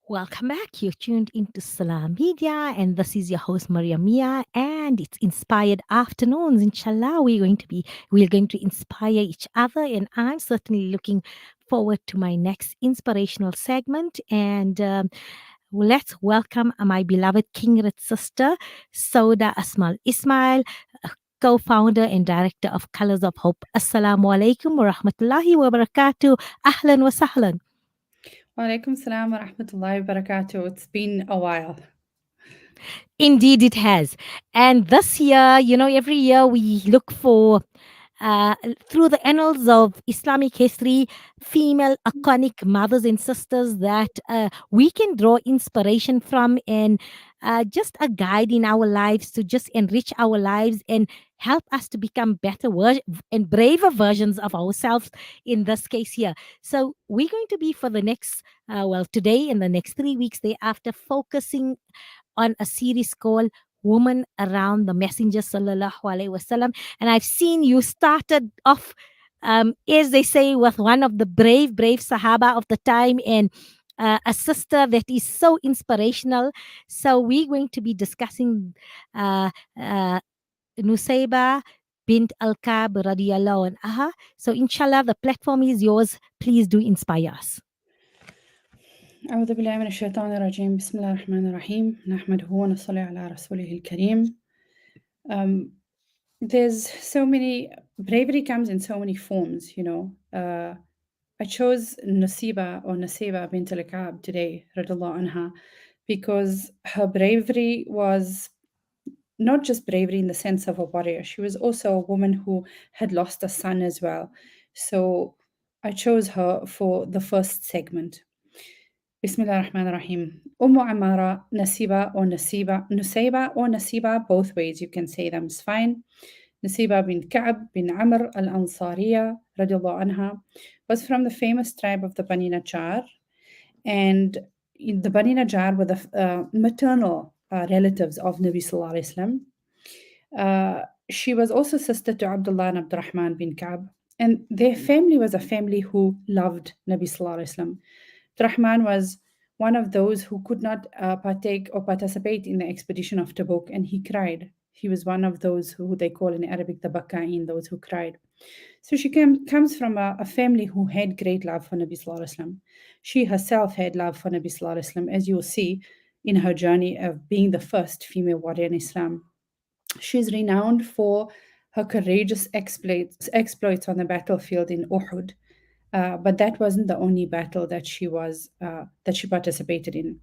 Welcome back. You're tuned into Salam Media, and this is your host Miriam Mia, and it's Inspired Afternoons. Inshallah, we're going to inspire each other, and I'm certainly looking forward to my next inspirational segment. And let's welcome my beloved Kingred sister, Sauda Asmal Ismail, co-founder and director of Colors of Hope. Assalamu alaikum wa rahmatullahi wa barakatuh. Ahlan wa sahlan. Walaikum salam wa rahmatullahi wa barakatuh. It's been a while. Indeed, it has. And this year, every year we look for, through the annals of Islamic history, female iconic mothers and sisters that we can draw inspiration from and just a guide in our lives to just enrich our lives and help us to become better and braver versions of ourselves in this case here. So, we're going to be for the next, today and the next 3 weeks thereafter, focusing on a series called Woman Around the Messenger Sallallahu Alaihi Wasallam. And I've seen you started off, as they say, with one of the brave Sahaba of the time and a sister that is so inspirational. So we're going to be discussing uh, uh, Nusayba bint Al-Kab radiallahu anha. So inshallah, the platform is yours. Please do inspire us. أعوذ بالله من الشيطان الرجيم. بسم الله الرحمن الرحيم. نحمده ونصلي على رسوله الكريم. There's so many bravery comes in so many forms, I chose Nasiba bint Al-Ka'b today, radiallahu anha, because her bravery was not just bravery in the sense of a warrior. She was also a woman who had lost a son as well. So I chose her for the first segment. Bismillah ar-Rahman ar-Rahim. Amara, Nusayba or Nasiba, both ways you can say them, is fine. Nasiba bin Ka'b bin Amr al-Ansariya radiallahu anha was from the famous tribe of the Bani Najjar, and the Bani Najjar were the maternal relatives of Nabi Sallallahu Alaihi Wasallam. She was also sister to Abdullah and Abdurrahman bin Ka'b, and their family was a family who loved Nabi Sallallahu Alaihi Wasallam. Abdurrahman was one of those who could not partake or participate in the expedition of Tabuk, and he cried. He was one of those who they call in Arabic the Baka'in, those who cried. So she comes from a family who had great love for Nabi Sallallahu Alaihi Wasallam. She herself had love for Nabi Sallallahu Alaihi Wasallam, as you will see in her journey of being the first female warrior in Islam. She's renowned for her courageous exploits on the battlefield in Uhud, but that wasn't the only battle that she participated in.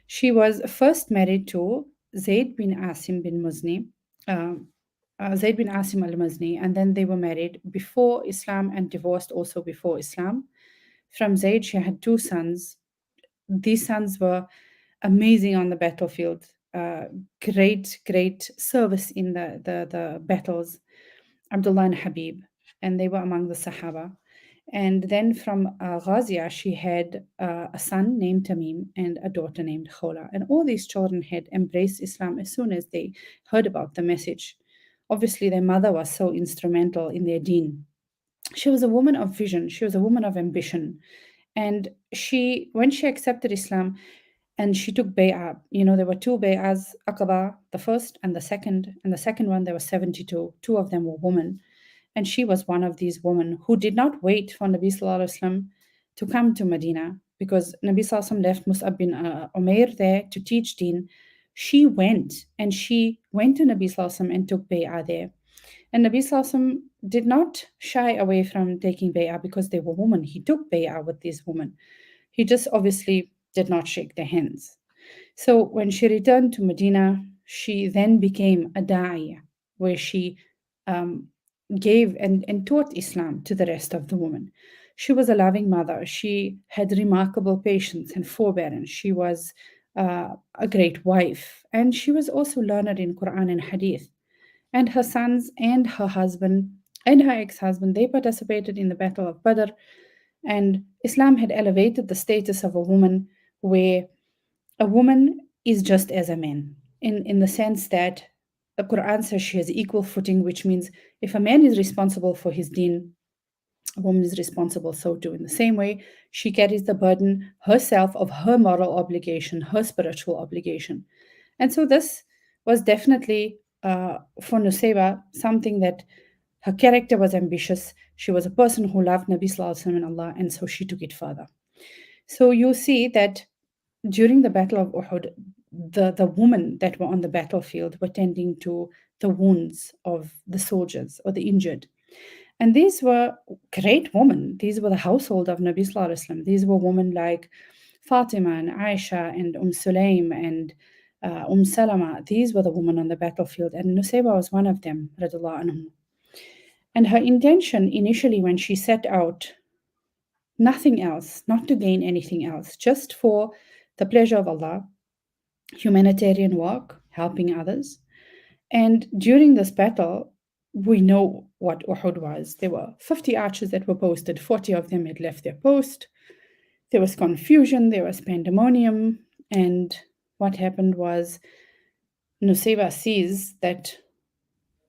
She was first married to Zayd bin Asim bin Muzni, Zayd bin Asim al Muzni, and then they were married before Islam and divorced also before Islam. From Zayd, she had two sons. These sons were amazing on the battlefield. Great service in the battles. Abdullah and Habib, and they were among the Sahaba. And then from Ghazia, she had a son named Tamim and a daughter named Khola. And all these children had embraced Islam as soon as they heard about the message. Obviously, their mother was so instrumental in their deen. She was a woman of vision, she was a woman of ambition. And when she accepted Islam and she took bay'ah, there were two bay'ahs, Aqaba, the first and the second one, there were 72. Two of them were women. And she was one of these women who did not wait for Nabi Sallallahu Alaihi Wasallam to come to Medina, because Nabi Sallallahu Alaihi Wasallam left Mus'ab bin Umair there to teach deen. She went to Nabi Sallallahu Alaihi Wasallam and took bay'ah there. And Nabi Sallallahu Alaihi Wasallam did not shy away from taking bay'ah because they were women. He took bay'ah with these women. He just obviously did not shake their hands. So when she returned to Medina, she then became a da'iyah, where she gave and taught Islam to the rest of the women. She was a loving mother. She had remarkable patience and forbearance. She was a great wife. And she was also learned in Quran and Hadith. And her sons and her husband and her ex-husband, they participated in the Battle of Badr. And Islam had elevated the status of a woman, where a woman is just as a man, in the sense that the Quran says she has equal footing, which means if a man is responsible for his deen, A woman is responsible, so too. In the same way, she carries the burden herself of her moral obligation, her spiritual obligation. And so this was definitely for Nusayba something that her character was ambitious. She was a person who loved Nabi Sallallahu Alaihi Wasallam and Allah, and so she took it further. So you see that during the Battle of Uhud, the women that were on the battlefield were tending to the wounds of the soldiers or the injured. And these were great women. These were the household of Nabi Sallallahu Alaihi Wasallam. These were women like Fatima and Aisha and Sulaim and Salama. These were the women on the battlefield, and Nusayba was one of them, radiallahu anhu. And her intention initially when she set out, nothing else, not to gain anything else, just for the pleasure of Allah, humanitarian work, helping others. And during this battle, we know what Uhud was. There were 50 archers that were posted, 40 of them had left their post. There was confusion, there was pandemonium, and what happened was Nusayba sees that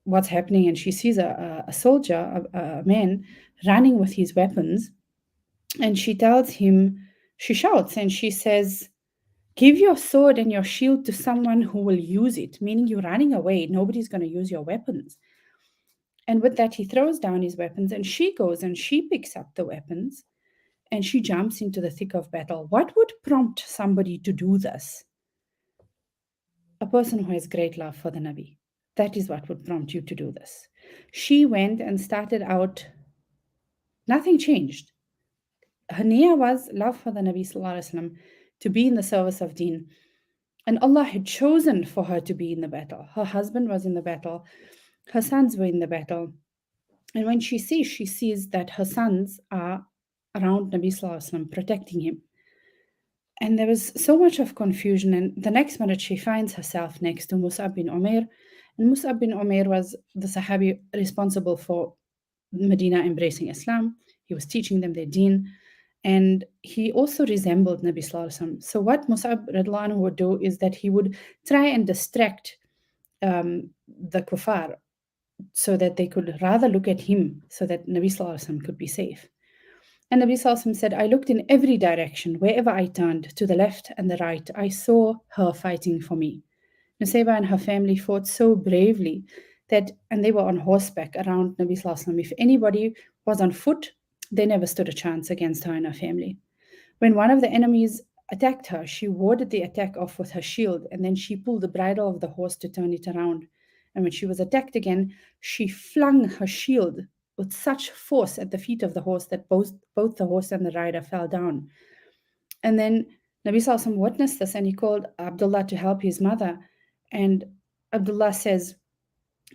what's happening, and she sees a soldier, a man, running with his weapons, and she tells him, she shouts and she says, "Give your sword and your shield to someone who will use it," meaning you're running away, nobody's going to use your weapons. And with that, he throws down his weapons and she goes and she picks up the weapons and she jumps into the thick of battle. What would prompt somebody to do this? A person who has great love for the Nabi. That is what would prompt you to do this. She went and started out, nothing changed. Her niyyah was love for the Nabi Sallallahu Alaihi Wasallam, to be in the service of deen. And Allah had chosen for her to be in the battle. Her husband was in the battle, her sons were in the battle. And when she sees that her sons are around Nabi Sallallahu Alaihi Wasallam, protecting him. And there was so much of confusion. And the next minute, she finds herself next to Mus'ab bin Umair. And Mus'ab bin Umair was the Sahabi responsible for Medina embracing Islam. He was teaching them their deen. And he also resembled Nabi Sallallahu Alaihi Wasallam. So what Mus'ab radhiallahu anhu would do is that he would try and distract the kuffar so that they could rather look at him so that Nabi Sallallahu Alaihi Wasallam could be safe. And Nabi Sallallahu Alaihi Wasallam said, I looked in every direction, wherever I turned, to the left and the right, I saw her fighting for me. Nusayba and her family fought so bravely that, and they were on horseback around Nabi Sallallahu Alaihi Wasallam. If anybody was on foot, they never stood a chance against her and her family. When one of the enemies attacked her, she warded the attack off with her shield, and then she pulled the bridle of the horse to turn it around. And when she was attacked again, she flung her shield with such force at the feet of the horse that both the horse and the rider fell down. And then Nabi Sallallahu witnessed this and he called Abdullah to help his mother. And Abdullah says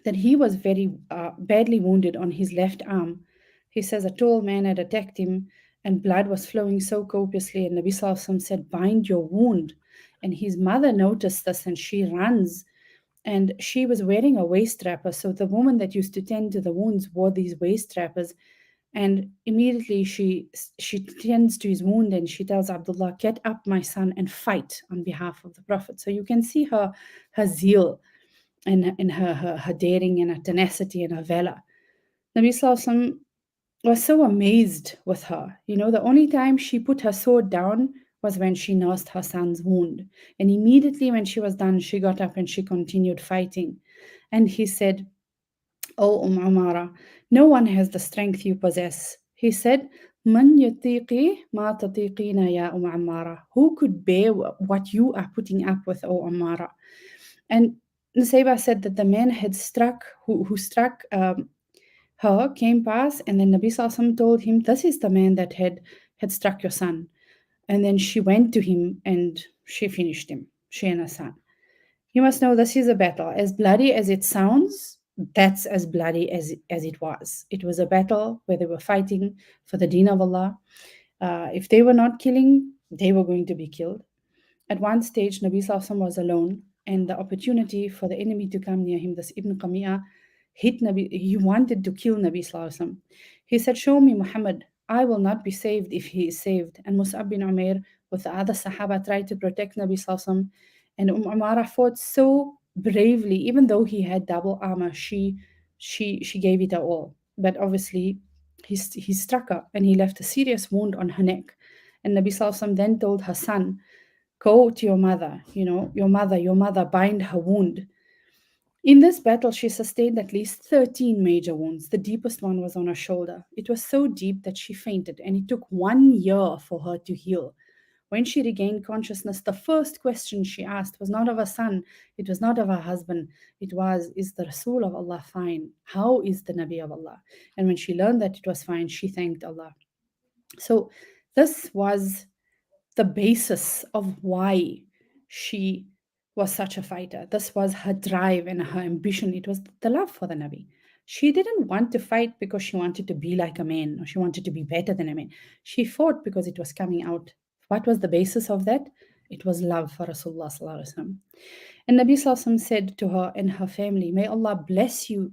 that he was very badly wounded on his left arm. He says a tall man had attacked him and blood was flowing so copiously. And Nabi Sallallahu said, "Bind your wound." And his mother noticed this and she runs. And she was wearing a waist wrapper. So the woman that used to tend to the wounds wore these waist wrappers. And immediately she tends to his wound and she tells Abdullah, "Get up, my son, and fight on behalf of the Prophet." So you can see her zeal and her daring and her tenacity and her valor. Nabi Sallallahu was so amazed with her. You know, the only time she put her sword down was when she nursed her son's wound. And immediately when she was done, she got up and she continued fighting. And he said, "O Umara, no one has the strength you possess." He said, "Man yutiqi ma tatiqina ya Ammara." Who could bear what you are putting up with, O Ammara? And Nusayba said that the man had struck, who struck her, came past, and then Nabi Sallallahu told him, "This is the man that had struck your son." And then she went to him and she finished him, she and her son. You must know this is a battle. As bloody as it sounds, that's as bloody as it was. It was a battle where they were fighting for the deen of Allah. If they were not killing, they were going to be killed. At one stage, Nabi Sallallahu was alone, and the opportunity for the enemy to come near him, this Ibn Qami'a, hit Nabi. He wanted to kill Nabi Sallallahu. He said, "Show me Muhammad. I will not be saved if he is saved." And Mus'ab bin Umair with the other Sahaba tried to protect Nabi Sallallahu. And Umara fought so bravely, even though he had double armor. She gave it her all. But obviously, He struck her and he left a serious wound on her neck. And Nabi Sallallahu Alaihi Wasallam then told her son, go to your mother, your mother, bind her wound. In this battle, she sustained at least 13 major wounds. The deepest one was on her shoulder. It was so deep that she fainted, and it took 1 year for her to heal. When she regained consciousness, the first question she asked was not of her son, it was not of her husband, it was, is the Rasul of Allah fine? How is the Nabi of Allah? And when she learned that it was fine, she thanked Allah. So, this was the basis of why she was such a fighter. This was her drive and her ambition. It was the love for the Nabi. She didn't want to fight because she wanted to be like a man or she wanted to be better than a man. She fought because it was coming out. What was the basis of that? It was love for Rasulullah Sallallahu Alaihi Wasallam. And Nabi Sallallahu Alaihi Wasallam said to her and her family, may Allah bless you.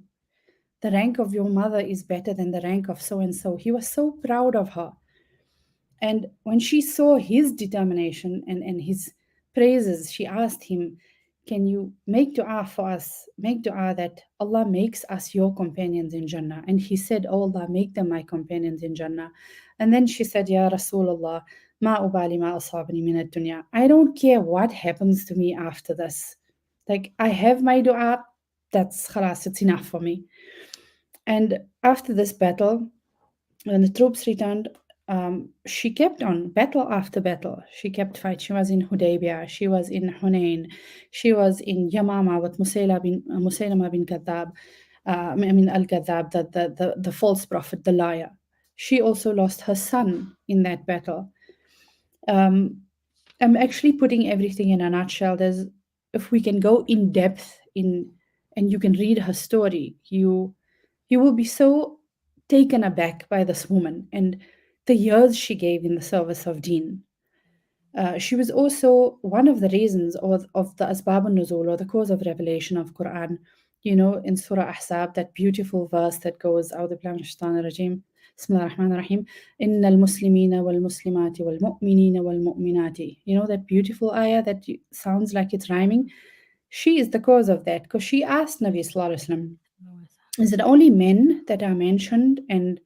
The rank of your mother is better than the rank of so and so. He was so proud of her. And when she saw his determination and his praises, she asked him, can you make dua for us? Make dua that Allah makes us your companions in Jannah. And he said, oh Allah, make them my companions in Jannah. And then she said, Ya Rasulullah, ma ubali ma asabani min dunya. I don't care what happens to me after this. Like, I have my dua, that's khalas, it's enough for me. And after this battle, when the troops returned, she kept on battle after battle. She kept fight. She was in Hudaybiyah. She was in Hunain. She was in Yamama with Musaylama bin Kadhab. I mean Al-Kadhab, the false prophet, the liar. She also lost her son in that battle. Um, I'm actually putting everything in a nutshell. There's, if we can go in depth in, and you can read her story, you will be so taken aback by this woman and the years she gave in the service of Deen. She was also one of the reasons of the Asbab al-Nuzul, or the cause of revelation of Quran. You know, in Surah Ahzab, that beautiful verse that goes, A'udhu billahi minash shaitanir rajim, Bismillah ar-Rahman ar-Rahim, Inna al-Muslimina wal-Muslimati wal-Mu'minina wal-Mu'minati. You know, that beautiful ayah that sounds like it's rhyming? She is the cause of that, because she asked Nabi Sallallahu Alaihi Wasallam, is it only men that are mentioned and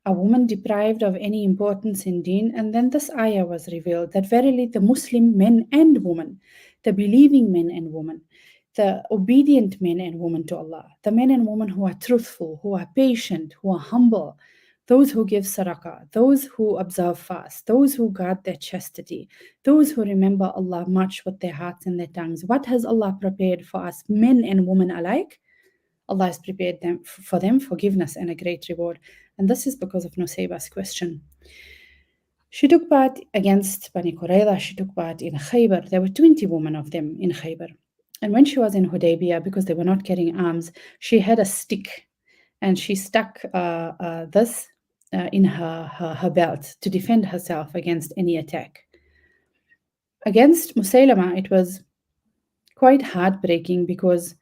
a woman deprived of any importance in deen? And then this ayah was revealed that verily the Muslim men and women, the believing men and women, the obedient men and women to Allah, the men and women who are truthful, who are patient, who are humble, those who give sadaqah, those who observe fast, those who guard their chastity, those who remember Allah much with their hearts and their tongues. What has Allah prepared for us, men and women alike? Allah has prepared them for them forgiveness and a great reward. And this is because of Nusayba's question. She took part against Bani Qurayza. She took part in Khaybar. There were 20 women of them in Khaybar. And when she was in Hudaybiyah, because they were not carrying arms, she had a stick and she stuck this in her belt to defend herself against any attack. Against Musaylama, it was quite heartbreaking because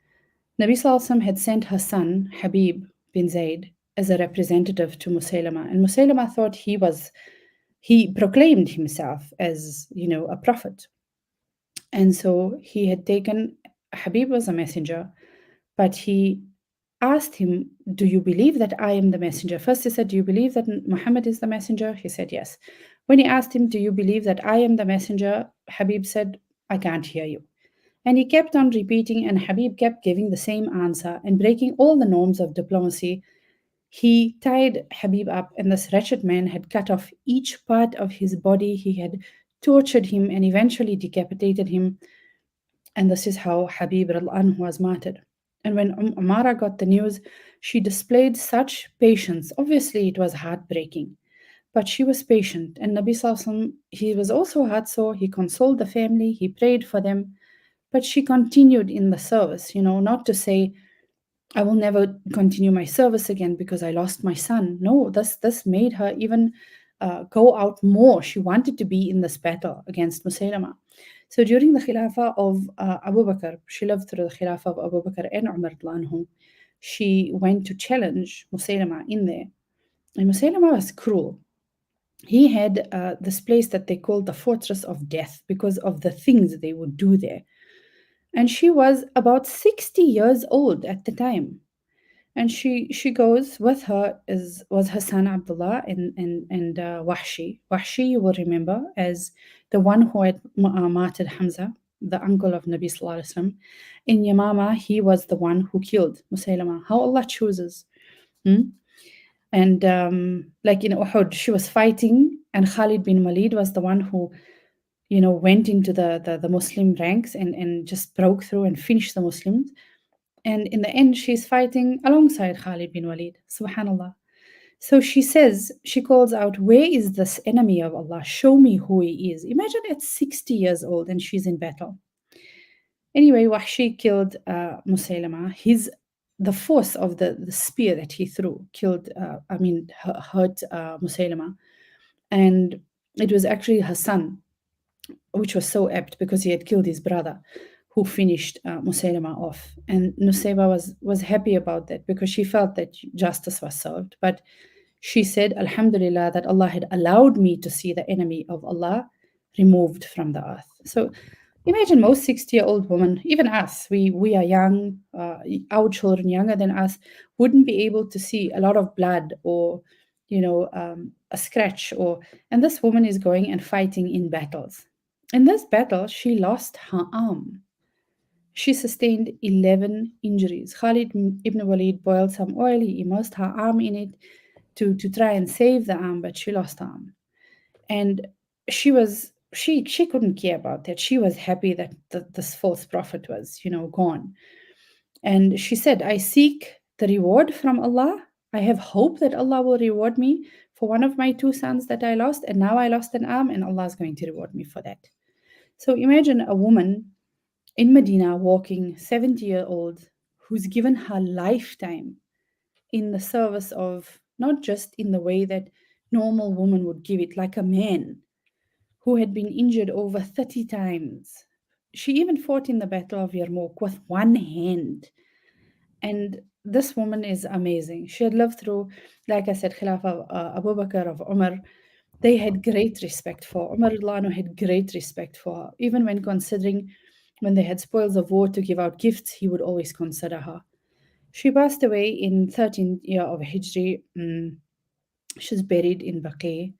Nabi Sallallahu had sent her son, Habib bin Zayd, as a representative to Musaylama. And Musaylama thought he proclaimed himself as, a prophet. And so he had taken, Habib was a messenger, but he asked him, do you believe that I am the messenger? First he said, do you believe that Muhammad is the messenger? He said, yes. When he asked him, do you believe that I am the messenger? Habib said, I can't hear you. And he kept on repeating, and Habib kept giving the same answer and breaking all the norms of diplomacy. He tied Habib up, and this wretched man had cut off each part of his body. He had tortured him and eventually decapitated him. And this is how Habib anhu was martyred. And when Umara got the news, she displayed such patience. Obviously, it was heartbreaking, but she was patient. And Nabi Sallallahu Alaihi Wasallam, he was also heartsore. He consoled the family, he prayed for them. But she continued in the service, not to say, I will never continue my service again because I lost my son. No, this made her even go out more. She wanted to be in this battle against Musaylama. So during the Khilafah of Abu Bakr, she lived through the Khilafah of Abu Bakr and Umar anhu. She went to challenge Musaylama in there. And Musaylama was cruel. He had this place that they called the Fortress of Death because of the things they would do there. And she was about 60 years old at the time. And she goes with her is was her son Abdullah and Wahshi. Wahshi, you will remember, as the one who had martyred Hamza, the uncle of Nabi Sallallahu Alaihi Wasallam. In Yamama, he was the one who killed Musaylama. How Allah chooses. Hmm? And like in Uhud, she was fighting, and Khalid bin Walid was the one who, went into the Muslim ranks and just broke through and finished the Muslims. And in the end, she's fighting alongside Khalid bin Walid. Subhanallah. So she says, she calls out, "Where is this enemy of Allah? Show me who he is." Imagine at 60 years old and she's in battle. Anyway, Wahshi killed Musaylama. The force of the spear that he threw killed, hurt Musaylama. And it was actually her son, which was so apt because he had killed his brother, who finished Musaylama off. And Nusayba was happy about that because she felt that justice was served. But she said, Alhamdulillah, that Allah had allowed me to see the enemy of Allah removed from the earth. So imagine most 60-year-old women, even us, we are young, our children younger than us, wouldn't be able to see a lot of blood or, a scratch. And this woman is going and fighting in battles. In this battle, she lost her arm. She sustained 11 injuries. Khalid ibn Walid boiled some oil, he immersed her arm in it to try and save the arm, but she lost the arm. And she couldn't care about that. She was happy that this false prophet was, gone. And she said, I seek the reward from Allah. I have hope that Allah will reward me for one of my two sons that I lost, and now I lost an arm, and Allah is going to reward me for that. So imagine a woman in Medina walking, 70-year-old, who's given her lifetime in the service of, not just in the way that normal woman would give it, like a man who had been injured over 30 times. She even fought in the Battle of Yarmouk with one hand. And this woman is amazing. She had lived through, like I said, Khilafah of Abu Bakr, of Umar. They had great respect for Umar. Radhiyallahu anhu had great respect for her. Even when considering when they had spoils of war to give out gifts, he would always consider her. She passed away in 13th year of Hijri. She's buried in Baqi.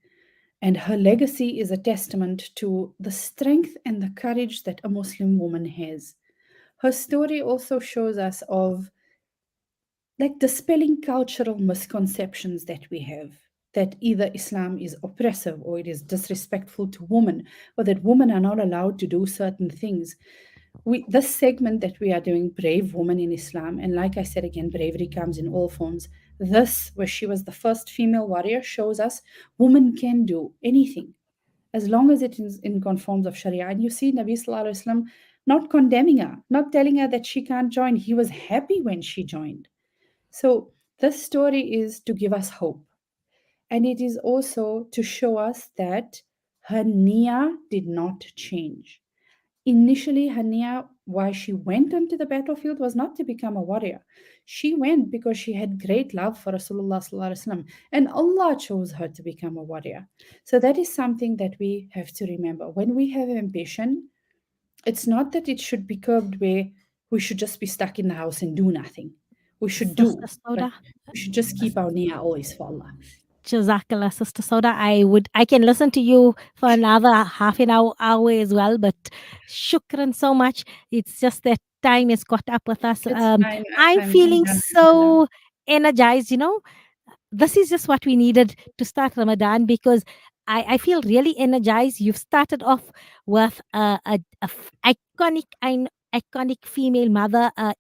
And her legacy is a testament to the strength and the courage that a Muslim woman has. Her story also shows us of like dispelling cultural misconceptions that we have, that either Islam is oppressive or it is disrespectful to women, or that women are not allowed to do certain things. This segment that we are doing, Brave Woman in Islam, and like I said again, bravery comes in all forms. This, where she was the first female warrior, shows us women can do anything as long as it is in conforms of Sharia. And you see Nabi Sallallahu Alaihi Wasallam not condemning her, not telling her that she can't join. He was happy when she joined. So this story is to give us hope. And it is also to show us that her niyyah did not change. Initially, her niyyah, why she went onto the battlefield, was not to become a warrior. She went because she had great love for Rasulullah Sallallahu Alaihi Wasallam, and Allah chose her to become a warrior. So that is something that we have to remember. When we have ambition, it's not that it should be curbed where we should just be stuck in the house and do nothing. We should Sister do, but Soda. we should just keep our niyyah always for Allah. Jazakallah, Sister Soda. I can listen to you for another half an hour as well, but shukran so much. It's just that time has caught up with us. It's fine. I'm I'm feeling done, alhamdulillah. so energized, this is just what we needed to start Ramadan because I feel really energized. You've started off with iconic female mother, a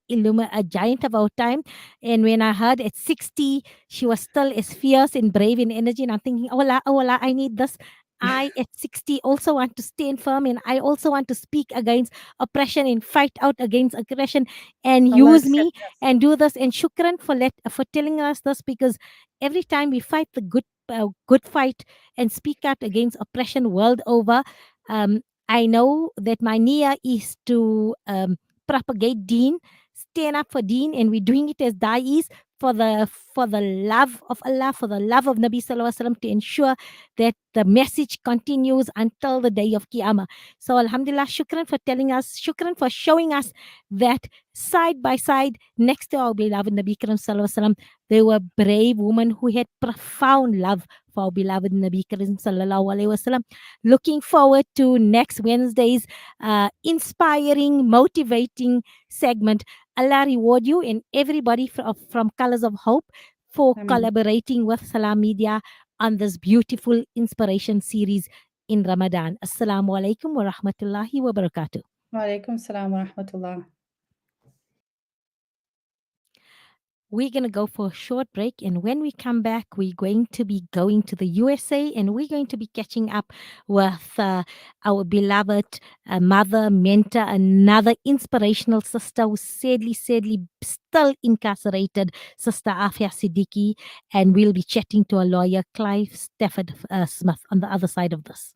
giant of our time. And when I heard at 60, she was still as fierce and brave in energy, and I'm thinking, oh Allah, I need this. I at 60 also want to stand firm, and I also want to speak against oppression and fight out against aggression and Allah use me accept us. and do this. And shukran for telling us this because every time we fight the good fight and speak out against oppression world over, I know that my niyyah is to propagate deen, stand up for deen, and we're doing it as da'is for the love of Allah, for the love of Nabi Sallallahu Alaihi Wasallam, to ensure that the message continues until the day of Qiyamah. So Alhamdulillah, shukran for telling us, shukran for showing us that side by side next to our beloved Nabi Karim Sallallahu Alaihi Wasallam, they were brave women who had profound love for our beloved Nabi Karim Sallallahu Alaihi Wasallam. Looking forward to next Wednesday's inspiring, motivating segment. Allah reward you and everybody from Colors of Hope for Ameen. collaborating with Salam Media on this beautiful inspiration series in Ramadan. Assalamu alaikum wa rahmatullahi wa barakatuh. Wa alaikum salam wa rahmatullah. We're going to go for a short break. And when we come back, we're going to be going to the USA and we're going to be catching up with our beloved mother, mentor, another inspirational sister who's sadly still incarcerated, Sister Afia Siddiqui. And we'll be chatting to a lawyer, Clive Stafford Smith, on the other side of this.